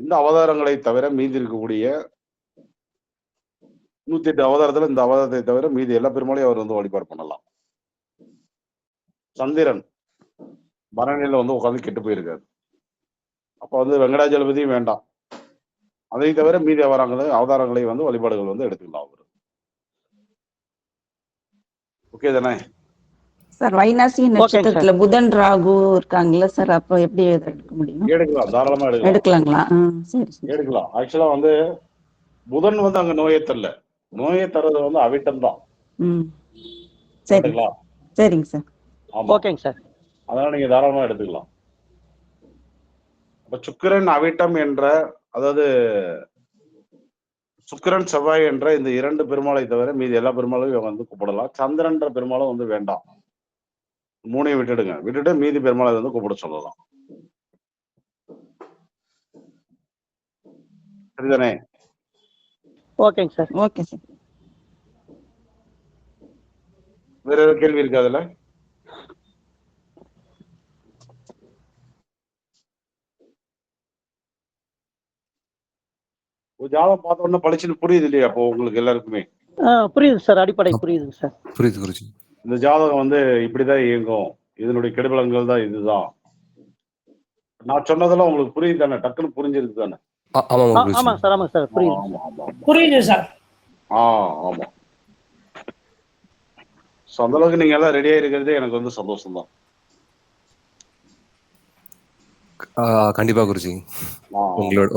இந்த அவதாரங்களை தவிர மீதி இருக்கக்கூடிய 108 அவதாரத்துல இந்த அவதாரத்தை தவிர மீதி எல்லா பெருமாளையும் அவர் வந்து வழிபாடு பண்ணலாம். சந்திரன் பரணியில வந்து உட்கார்ந்து கெட்டு போயிருக்காரு. அப்ப வந்து வெங்கடாஜலபதியும் வேண்டாம். அதை தவிர மீதி அவதாரங்களை வந்து வழிபாடுகள் வந்து எடுத்துக்கலாம் அவரு. ஓகே தானே? சார் வைனாசி நட்சத்திரத்துல புதன் ராகு இருக்காங்கல்ல சார், அப்போ எப்படி எடுக்க முடியும்? எடுக்கலாம், தாராளமா எடுக்கலாம். எடுக்கலாங்களா? சரி சரி. எடுக்கலாம். ஆக்சுவலா வந்து புதன் வந்து அங்க நோயை தரல. நோயை தர்றது வந்து அவிட்டம் தான். சரி சரிங்களா? சரிங்க சார். ஆமா. ஓகேங்க சார். அதனால நீங்க தாராளமா எடுத்துக்கலாம். அப்ப சுக்கிரன், அவிட்டம் என்ற அதாவது சுக்கிரன், செவ்வாய் என்ற இந்த 2 பெருமாளை தவிர மீதி எல்லா பெருமாளையும் இவங்க வந்து கூப்பிடலாம். சந்திரன்ற பெருமாளும் வந்து வேண்டாம். 3ஐயும் விட்டுடுங்க. விட்டுட்டு மீதி பெருமாளை வந்து கூப்பிட சொல்லலாம். சரிதானே? ஓகேங்க சார். Okay sir. வேற ஏதாவது கேள்வி இருக்கா அதுல? ஒரு ஜாதகம் பார்த்த உடனே பளிச்சுன்னு புரியுது இல்லையா அப்போ உங்களுக்கு எல்லாருக்குமே? புரியுது சார். அடிப்படை புரியுதுங்க சார். புரியுது குருஜி. இந்த ஜாதகம் வந்து இப்படிதான் இயங்கும். இதனுடைய கெடுபலன்கள் தான் இதுதான். நான் சொன்னதெல்லாம் உங்களுக்கு புரியுது தானே? டக்குன்னு புரிஞ்சிருக்கு தானே? ஆமாம் குருஜி. ஆமாங்க சார். ஆமாங்க சார். புரியுது. ஆமா ஆமா. புரியுது சார். ஆமா. சோ அந்த அளவுக்கு நீங்க எல்லாம் ரெடியா இருக்கிறதே எனக்கு வந்து சந்தோஷம் தான். கண்டிப்பா குருஜி.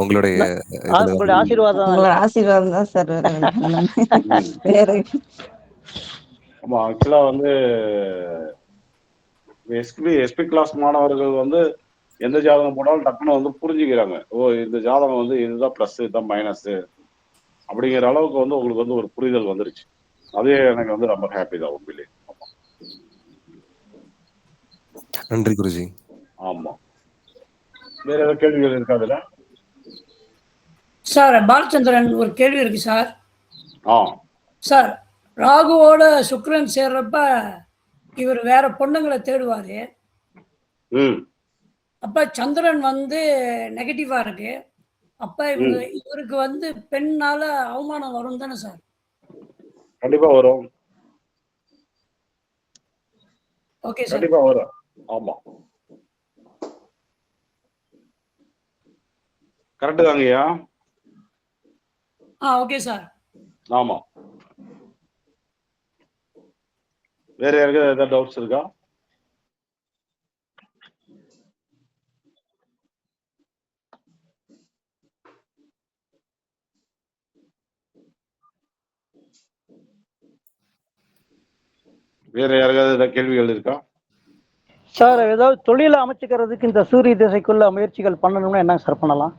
உங்களுடைய ஆசீர்வாதம். உங்களோட ஆசீர்வாதம் தான் சார். வேற ஆமா ஆக்சுவலா வந்து எஸ்பி கிளாஸ் மாணவர்கள் வந்து எந்த ஜாதகம் போனாலும் டக்குன்னு வந்து புரிஞ்சுக்கிறாங்க. ஓ இந்த ஜாதகம் வந்து இதுதான் பிளஸ் இதுதான் மைனஸ் அப்படிங்கிற அளவுக்கு வந்து உங்களுக்கு வந்து ஒரு புரிதல் வந்துருச்சு. அதே எனக்கு வந்து ரொம்ப ஹாப்பி தான் உண்மையிலே. நன்றி குருஜி. ஆமா. வேற ஏதாவது கேள்விகள் இருக்கா அதுல? சார் பாலச்சந்திரன் ஒரு கேள்வி இருக்கு சார். சார் ராகுவோட சுக்கிரன் சேர்றப்ப இவர் வேற பொண்ணுங்களை தேடுவாரு. அப்ப சந்திரன் வந்து நெகட்டிவா இருக்கு. அப்ப இவருக்கு வந்து பெண்ணால அவமானம் வரும் தானே சார்? கண்டிப்பா வரும். Okay sir. கண்டிப்பா வரும். ஆமா கரெக்ட் தாங்கய்யா. Okay sir. ஆமா. வேற யாருக்காவது ஏதாவது டவுட்ஸ் இருக்கா? வேற யாருக்காவது ஏதாவது கேள்விகள் இருக்கா? சார் ஏதாவது தொழிலை அமைச்சுக்கிறதுக்கு இந்த சூரிய திசைக்குள்ள முயற்சிகள் பண்ணணும்னா என்ன சார் பண்ணலாம்?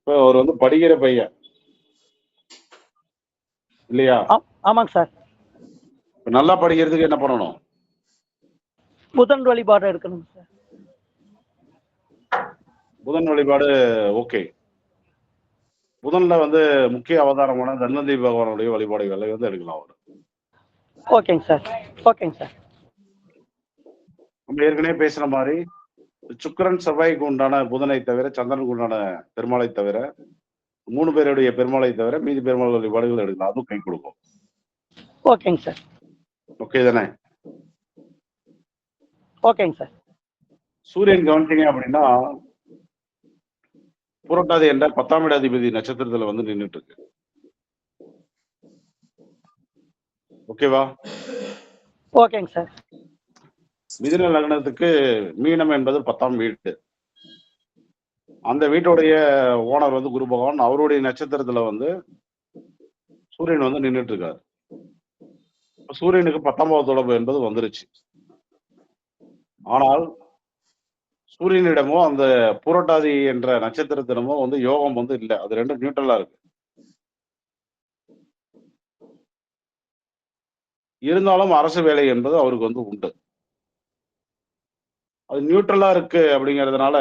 இப்ப அவர் வந்து படிக்கிற பையன் இல்லையா? ஆமாங்க சார். நல்லா படிக்கிறதுக்கு என்ன பண்ணணும்? புதன் வழிபாடு எடுக்கணும் சார். புதன் வழிபாடு ஓகே. புதன்ல வந்து முக்கிய அவதாரமான தன்வந்தி பகவானுடைய வழிபாடுகளை வந்து எடுக்கலாம் அவர். ஓகேங்க சார். ஓகேங்க சார். நம்ம ஏற்கனவே பேசுன மாதிரி சுக்கிரன் செவ்வாய்க்கு உண்டான புதனை தவிர, சந்திரனுக்கு உண்டான பெருமாளை தவிர, 3 பேருடைய பெருமாளை தவிர மீதி பெருமாள் வழிபாடுகள் எடுக்கலாம். அதுவும் கை கொடுக்கும். ஓகேங்க சார். ஓகே தானே? ஓகேங்க சார். சூரியன் கவனிச்சீங்க அப்படின்னா புரட்டாதி என்ற 10ஆம் இடதிபதி நட்சத்திரத்துல வந்து நின்றுட்டு இருக்கு. ஓகேவா? ஓகேங்க சார். மிதுன லக்னத்துக்கு மீனம் என்பது 10ஆம் வீடு. அந்த வீட்டுடைய ஓனர் வந்து குரு பகவான். அவருடைய நட்சத்திரத்துல வந்து சூரியன் வந்து நின்றுட்டு இருக்காரு. சூரியனுக்கு 10ஆம் தொடர்பு என்பது வந்துருச்சு. ஆனால் சூரியனிடமோ அந்த பூரட்டாதி என்ற நட்சத்திரத்திடமோ வந்து யோகம் வந்து இல்லை. அது ரெண்டும் நியூட்ரலா இருக்கு. இருந்தாலும் அரசு வேலை என்பது அவருக்கு வந்து உண்டு. அது நியூட்ரலா இருக்கு அப்படிங்கிறதுனால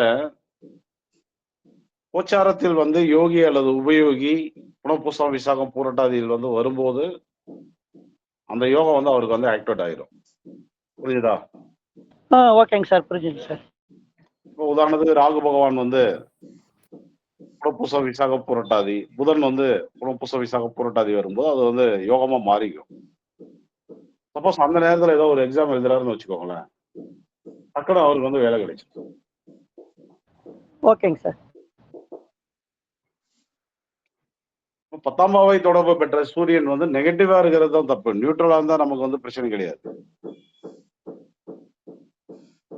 கோச்சாரத்தில் வந்து யோகி அல்லது உபயோகி புனர்பூசம் விசாகம் பூரட்டாதியில் வந்து வரும்போது அந்த யோகம் வந்து அவருக்கு வந்து ஆக்டிவேட் ஆயிரும். புரியுதா? ஓகேங்க சார். புரிஞ்சுங்க சார். இப்போ உதாரணத்துக்கு ராகு பகவான் வந்து புனர்பூச விசாக புரட்டாதி, புதன் வந்து புனர்பூச விசாக புரட்டாதி வரும்போது அது வந்து யோகமா மாறிக்கும். சப்போஸ் அந்த நேரத்துல ஏதோ ஒரு எக்ஸாம் எழுதுறாருன்னு வச்சுக்கோங்களேன், டக்குனு அவருக்கு வந்து வேலை கிடைச்சிடும். ஓகேங்க சார். 10ஆம் பாவை தொடர்பு பெற்ற சூரியன் வந்து நெகட்டிவா இருக்கிறது தான் தப்பு. நியூட்ரலா இருந்தா நமக்கு வந்து பிரச்சனை கிடையாது.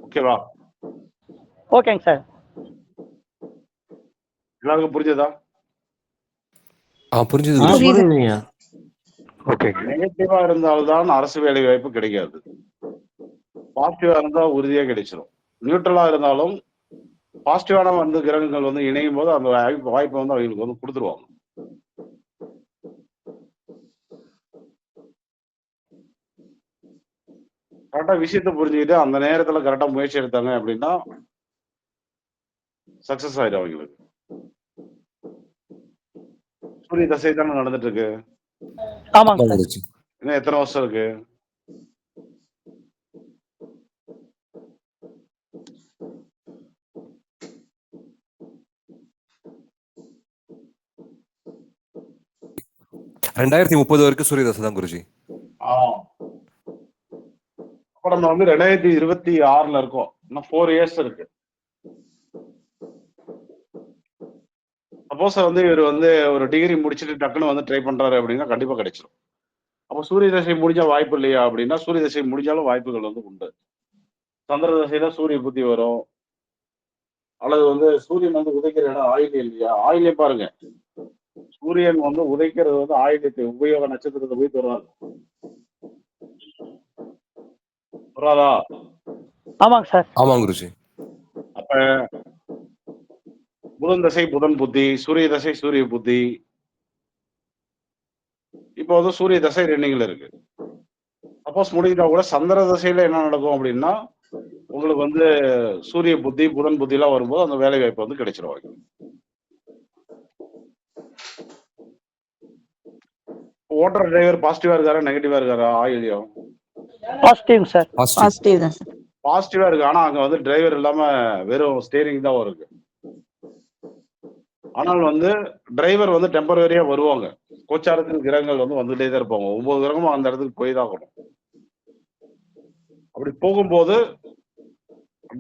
ஓகேவா? ஓகேங்க சார். எல்லாருக்கும் புரிஞ்சதா? புரிஞ்சுது ஆ, குருஜி. புரியுதுங்க. ஓகே. நெகட்டிவா இருந்தால்தான் அரசு வேலை வாய்ப்பு கிடைக்காது. பாசிட்டிவா இருந்தா உறுதியா கிடைச்சிடும். நியூட்ரலா இருந்தாலும் பாசிட்டிவான வந்து கிரகங்கள் வந்து இணையும் போது அந்த வாய்ப்பை வந்து அவங்களுக்கு வந்து கொடுத்துருவாங்க. கரெக்டா விஷயத்தை புரிஞ்சுக்கிட்டு அந்த நேரத்துல கரெக்டா முயற்சி எடுத்தாங்க அப்படின்னா சக்சஸ் ஆயிடும் அவங்களுக்கு. சூரிய தசை தானே நடந்துட்டு இருக்கு. ஆமாங்க ஆமாம் சார். குருஜி. இன்னும் எத்தனை வருஷம் இருக்கு? ஆ 2030 வரைக்கும் சூரிய தசை தான் குருஜி. அப்ப நம்ம வந்து 2026ல இருக்கோம். இன்னும் 4 இயர்ஸ் இருக்கு. சப்போஸ் வந்து இவர் வந்து ஒரு டிகிரி முடிச்சுட்டு டக்குன்னு வந்து ட்ரை பண்றாரு அப்படின்னா கண்டிப்பா கிடைச்சிடும். அப்ப சூரிய தசை முடிஞ்சா வாய்ப்பு இல்லையா அப்படின்னா சூரிய தசை முடிஞ்சாலும் வாய்ப்புகள் வந்து உண்டு. சந்திர தசையில சூரிய புத்தி வரும். அல்லது வந்து சூரியன் வந்து உதைக்கிற இடம் ஆயில்யம் இல்லையா? ஆயில்யம் பாருங்க. சூரியன் வந்து உதைக்கிறது வந்து ஆயில்யத்தை உபயோக நட்சத்திரத்தை போய் தருவாங்க. வராதா? ஆமாங்க சார். ஆமாம் குருஜி. அப்ப புதன் தசை புதன் புத்தி, சூரிய தசை சூரிய புத்தி. இப்போ வந்து சூரிய தசை ரன்னிங்ல இருக்கு. சப்போஸ் முடிஞ்சா கூட சந்திர தசையில என்ன நடக்கும் அப்படின்னா உங்களுக்கு வந்து சூரிய புத்தி புதன் புத்தி எல்லாம் வரும்போது அந்த வேலை வாய்ப்பு வந்து கிடைச்சிருவாங்க. ஓட்டுற டிரைவர் பாசிட்டிவா இருக்காரா நெகட்டிவா இருக்காரா? ஆயில்யம் பாசிட்டிவ் சார். பாசிட்டிவ். பாசிட்டிவ் தான் சார். பாசிட்டிவா இருக்கு. ஆனா அங்க வந்து டிரைவர் இல்லாம வெறும் ஸ்டீரிங் தான் இருக்கு. ஆனால் வந்து டிரைவர் வந்து டெம்பரரியா வருவாங்க. கோச்சாரத்தில் கிரகங்கள் வந்து வந்துட்டே தான் இருப்பாங்க. 9 கிரகமும் அந்த இடத்துக்கு போய் தான் ஆகணும். அப்படி போகும்போது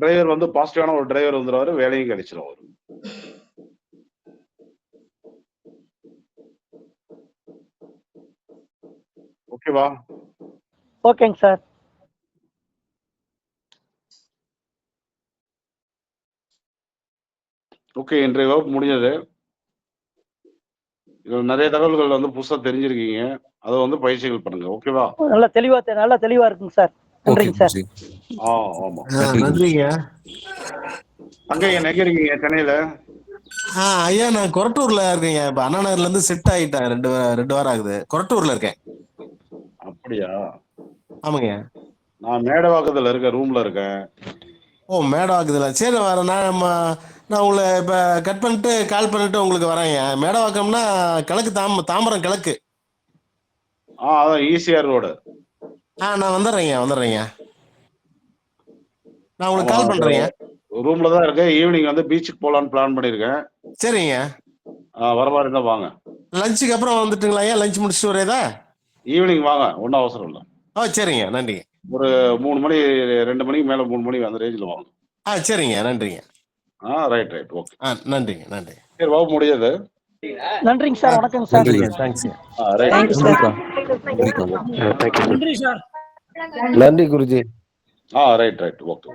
டிரைவர் வந்து பாசிட்டிவான ஒரு டிரைவர் வந்துருவாரு, வேலையும் கிடைச்சிடும் அவருக்கு. ஓகேவா? ஓகேங்க சார். ஓகே, இன்றைய வகுப்பு முடிஞ்சது. இதுல நிறைய தகவல்கள் வந்து புதுசா தெரிஞ்சிருக்கீங்க. அதை வந்து பயிற்சிகள் பண்ணுங்க. ஓகேவா? நல்லா தெளிவா இருக்குங்க சார். ஓகே நன்றிங்க சார். குருஜி. ஆமா. நன்றி குருஜி. நன்றிங்க. அங்க எங்க இருக்கீங்க? சென்னையில? ஐயா நான் கொரட்டூர்ல இருக்கேங்க. இப்ப அண்ணா நகர்ல இருந்து செட் ஆயிட்டேன். 2 வாரம் ஆகுது. கொரட்டூர்ல இருக்கேன். அப்படியா? ஆமாங்க. நான் மேடவாக்கத்துல இருக்க ரூம்ல இருக்கேன். ஓ, மேடம் ஆகுதுல. சரி, நம்ம நான் உங்களை இப்போ கட் பண்ணிட்டு கால் பண்ணிட்டு உங்களுக்கு வரேங்க. மேடவாக்கம்னா கிழக்கு தாம்பரம் கிழக்கு. அதான் ஈசிஆர் ரோடு. நான் வந்துடுறேங்க. நான் உங்களுக்கு கால் பண்ணுறேங்க. ரூம்ல தான் இருக்கேன். ஈவினிங் வந்து பீச்சுக்கு போகலான்னு பிளான் பண்ணியிருக்கேன். சரிங்க. வர மாதிரி இருந்தால் வாங்க. லஞ்சுக்கு அப்புறம் வந்துட்டுங்களா? ஏன் லஞ்ச் முடிச்சுட்டு வரேதா? ஈவினிங் வாங்க, ஒன்றும் அவசரம் இல்லை. சரிங்க, நன்றிங்க. ஒரு 3 மணி 2 மணிக்கு மேலே 3 மணி அந்த ரேஞ்சில் வாங்க. சரிங்க, நன்றிங்க. Right okay. நன்றிங்க. சரி பாபு, முடியாது. நன்றிங்க சார். வணக்கங்க sir. Thanks. Right. Thank you sir. நன்றி சார். நன்றி குருஜி. Right okay.